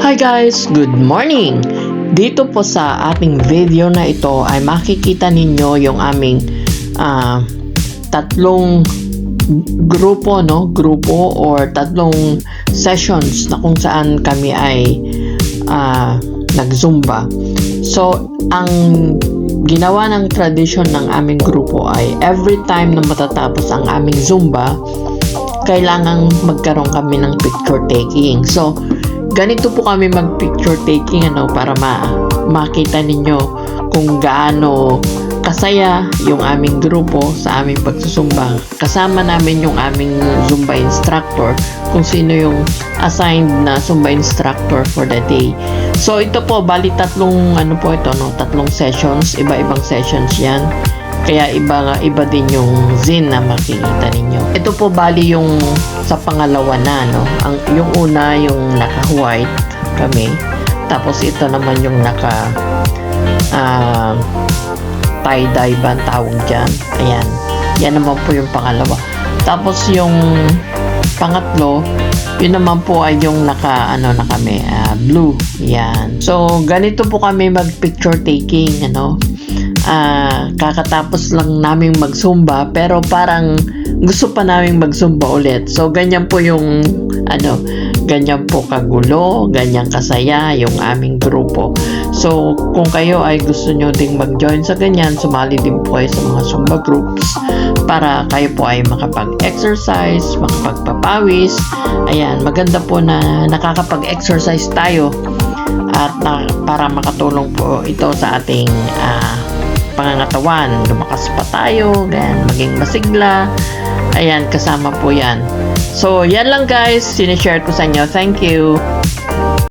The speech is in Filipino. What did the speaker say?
Hi guys! Good morning! Dito po sa ating video na ito ay makikita ninyo yung aming tatlong grupo or tatlong sessions na kung saan kami ay nag-zumba. So, ang ginawa ng tradisyon ng aming grupo ay every time na matatapos ang aming zumba, kailangang magkaroon kami ng picture taking. So, ganito po kami mag-picture taking para makita ninyo kung gaano kasaya yung aming grupo sa aming pagsusumba. Kasama namin yung aming Zumba instructor, kung sino yung assigned na Zumba instructor for the day. So ito po, bali tatlong tatlong sessions, iba-ibang sessions yan. Kaya iba din yung zin na makikita ninyo. Ito po bali yung sa pangalawa na, yung una yung naka-white kami. Tapos ito naman yung naka tie-dye ba ang tawag dyan. Ayan. Yan naman po yung pangalawa. Tapos yung pangatlo, yun naman po ay yung naka blue. Yan. So ganito po kami mag-picture taking, kakatapos lang naming mag-zumba pero parang gusto pa naming mag-zumba ulit. So ganyan po yung ganyan po kagulo, ganyan kasaya yung aming grupo. So kung kayo ay gusto nyo ding mag-join sa ganyan, sumali din po kayo sa mga zumba groups para kayo po ay makapag-exercise, makapagpapawis. Ayan, maganda po na nakakapag-exercise tayo at para makatulong po ito sa ating pangangatawan. Lumakas pa tayo, ganyan, maging masigla. Ayan, kasama po yan. So, yan lang guys, sinishare ko sa inyo. Thank you.